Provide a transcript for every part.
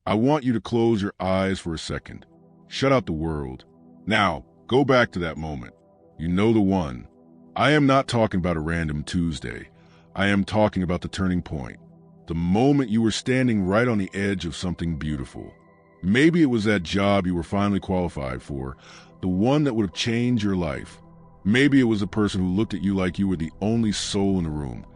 I want you to close your eyes for a second. Shut out the world. Now, go back to that moment. You know the one. I am not talking about a random Tuesday. I am talking about the turning point. The moment you were standing right on the edge of something beautiful. Maybe it was that job you were finally qualified for, the one that would have changed your life. Maybe it was the person who looked at you like you were the only soul in the room,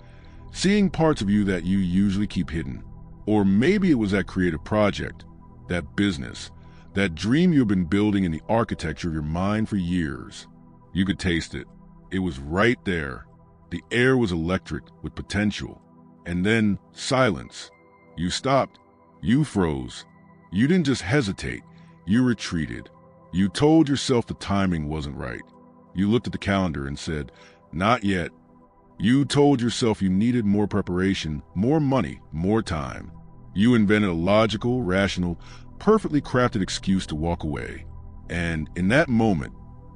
seeing parts of you that you usually keep hidden. Or maybe it was that creative project, that business, that dream you've been building in the architecture of your mind for years. You could taste it. It was right there. The air was electric with potential. And then silence. You stopped. You froze. You didn't just hesitate. You retreated. You told yourself the timing wasn't right. You looked at the calendar and said, not yet. You told yourself you needed more preparation, more money, more time. You invented a logical, rational, perfectly crafted excuse to walk away. And in that moment,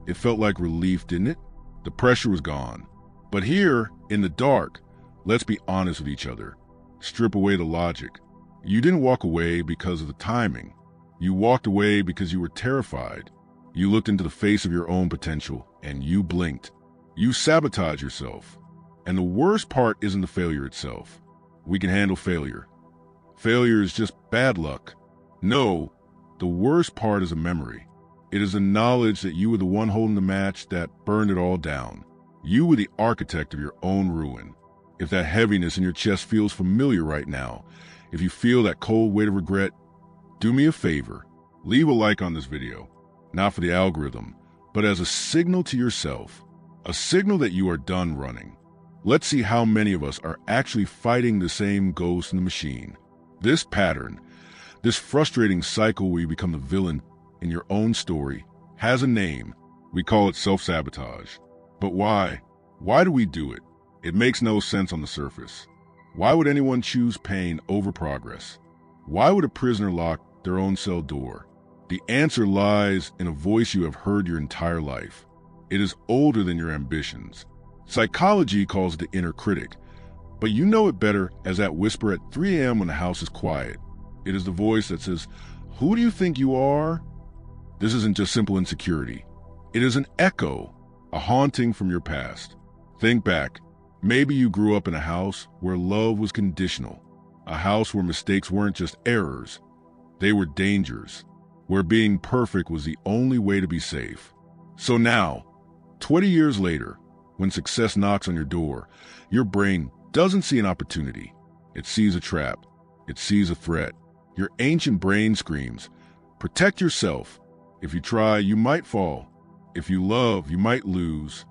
it felt like relief, didn't it? The pressure was gone. But here, in the dark, let's be honest with each other. Strip away the logic. You didn't walk away because of the timing. You walked away because you were terrified. You looked into the face of your own potential, and you blinked. You sabotage yourself. And the worst part isn't the failure itself. We can handle failure. Failure is just bad luck. No, the worst part is a memory. It is the knowledge that you were the one holding the match that burned it all down. You were the architect of your own ruin. If that heaviness in your chest feels familiar right now, if you feel that cold weight of regret, do me a favor. Leave a like on this video, not for the algorithm, but as a signal to yourself, a signal that you are done running. Let's see how many of us are actually fighting the same ghost in the machine. This pattern, this frustrating cycle where you become the villain in your own story, has a name. We call it self-sabotage. But why? Why do we do it? It makes no sense on the surface. Why would anyone choose pain over progress? Why would a prisoner lock their own cell door? The answer lies in a voice you have heard your entire life. It is older than your ambitions. Psychology calls it the inner critic, but you know it better as that whisper at 3 a.m. when the house is quiet. It is the voice that says, "Who do you think you are?" This isn't just simple insecurity. It is an echo, a haunting from your past. Think back. Maybe you grew up in a house where love was conditional, a house where mistakes weren't just errors, they were dangers, where being perfect was the only way to be safe. So now, 20 years later, when success knocks on your door, your brain doesn't see an opportunity. It sees a trap. It sees a threat. Your ancient brain screams, protect yourself. If you try, you might fall. If you love, you might lose.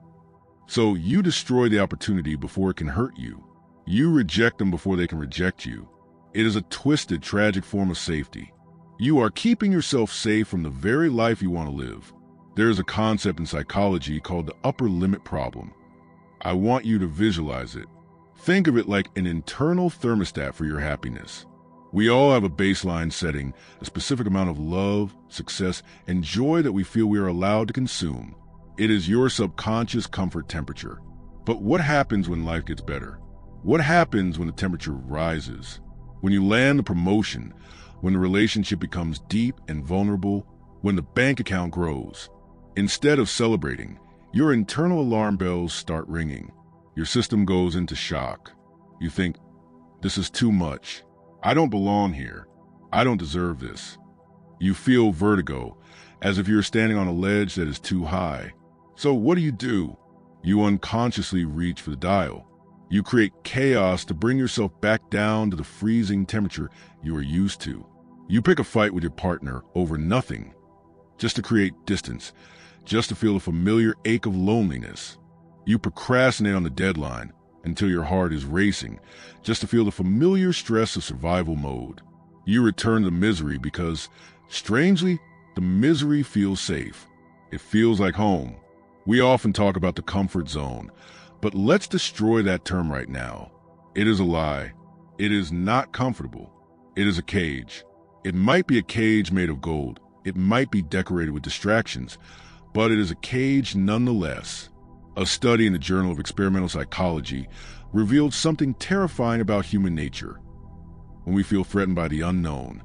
So you destroy the opportunity before it can hurt you. You reject them before they can reject you. It is a twisted, tragic form of safety. You are keeping yourself safe from the very life you want to live. There is a concept in psychology called the upper limit problem. I want you to visualize it. Think of it like an internal thermostat for your happiness. We all have a baseline setting, a specific amount of love, success, and joy that we feel we are allowed to consume. It is your subconscious comfort temperature. But what happens when life gets better? What happens when the temperature rises? When you land the promotion, when the relationship becomes deep and vulnerable, when the bank account grows? Instead of celebrating, your internal alarm bells start ringing. Your system goes into shock. You think, this is too much. I don't belong here. I don't deserve this. You feel vertigo, as if you're standing on a ledge that is too high. So what do? You unconsciously reach for the dial. You create chaos to bring yourself back down to the freezing temperature you are used to. You pick a fight with your partner over nothing, just to create distance, just to feel the familiar ache of loneliness. You procrastinate on the deadline until your heart is racing, just to feel the familiar stress of survival mode. You return to misery because, strangely, the misery feels safe. It feels like home. We often talk about the comfort zone, but let's destroy that term right now. It is a lie. It is not comfortable. It is a cage. It might be a cage made of gold. It might be decorated with distractions, but it is a cage nonetheless. A study in the Journal of Experimental Psychology revealed something terrifying about human nature. When we feel threatened by the unknown,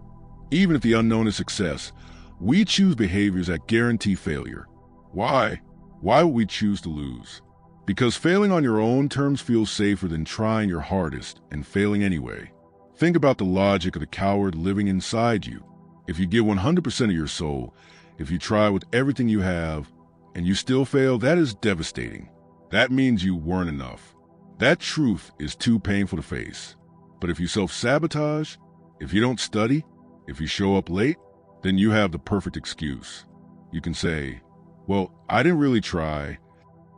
Even if the unknown is success, we choose behaviors that guarantee failure. Why? Why would we choose to lose? Because failing on your own terms feels safer than trying your hardest and failing anyway. Think about the logic of the coward living inside you. If you give 100% of your soul, if you try with everything you have, and you still fail, that is devastating. That means you weren't enough. That truth is too painful to face. But if you self-sabotage, if you don't study, if you show up late, then you have the perfect excuse. You can say, well, I didn't really try.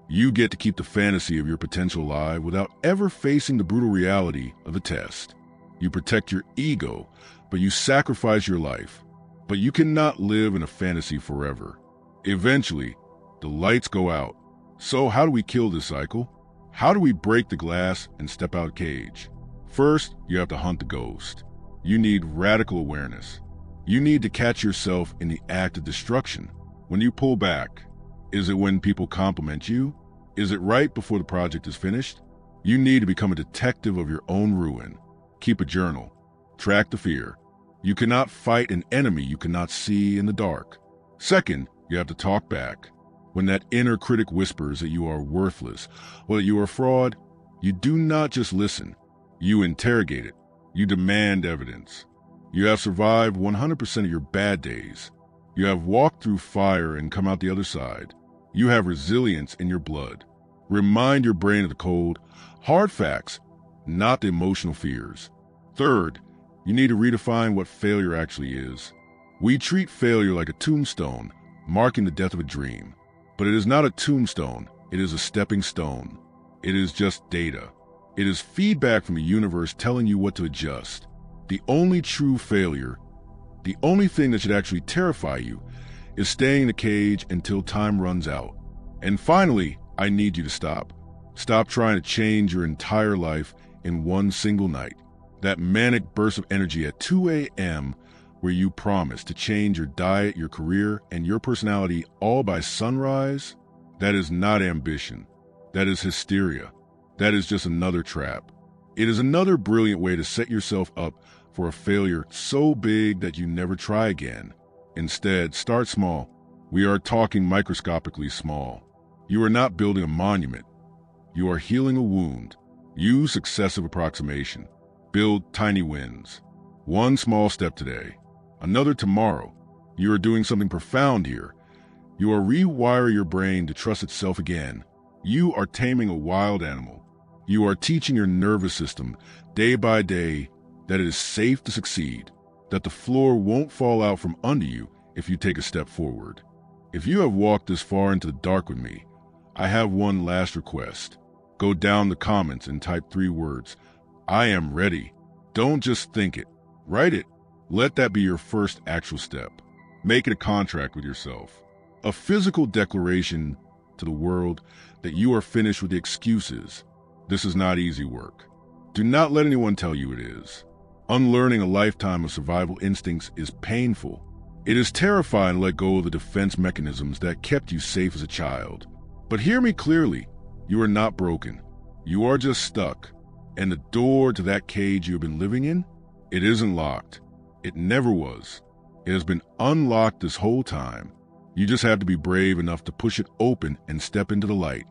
You get to keep the fantasy of your potential alive without ever facing the brutal reality of the test. You protect your ego, but you sacrifice your life. But you cannot live in a fantasy forever. Eventually, the lights go out. So how do we kill this cycle? How do we break the glass and step out of the cage? First, you have to hunt the ghost. You need radical awareness. You need to catch yourself in the act of destruction. When you pull back, is it when people compliment you? Is it right before the project is finished? You need to become a detective of your own ruin. Keep a journal. Track the fear. You cannot fight an enemy you cannot see in the dark. Second, you have to talk back. When that inner critic whispers that you are worthless or that you are a fraud, you do not just listen. You interrogate it. You demand evidence. You have survived 100% of your bad days. You have walked through fire and come out the other side. You have resilience in your blood. Remind your brain of the cold, hard facts, not the emotional fears. Third, you need to redefine what failure actually is. We treat failure like a tombstone, marking the death of a dream. But it is not a tombstone, it is a stepping stone. It is just data. It is feedback from the universe telling you what to adjust. The only true failure, the only thing that should actually terrify you, is staying in the cage until time runs out. And finally, I need you to stop. Stop trying to change your entire life in one single night. That manic burst of energy at 2 a.m. where you promise to change your diet, your career, and your personality all by sunrise, that is not ambition. That is hysteria. That is just another trap. It is another brilliant way to set yourself up for a failure so big that you never try again. Instead, start small. We are talking microscopically small. You are not building a monument. You are healing a wound. Use successive approximation. Build tiny wins. One small step today. Another tomorrow. You are doing something profound here. You are rewiring your brain to trust itself again. You are taming a wild animal. You are teaching your nervous system day by day that it is safe to succeed, that the floor won't fall out from under you if you take a step forward. If you have walked this far into the dark with me, I have one last request. Go down the comments and type 3 words. I am ready. Don't just think it. Write it. Let that be your first actual step. Make it a contract with yourself. A physical declaration to the world that you are finished with the excuses. This is not easy work. Do not let anyone tell you it is. Unlearning a lifetime of survival instincts is painful. It is terrifying to let go of the defense mechanisms that kept you safe as a child. But hear me clearly. You are not broken. You are just stuck. And the door to that cage you have been living in, it isn't locked. It never was. It has been unlocked this whole time. You just have to be brave enough to push it open and step into the light.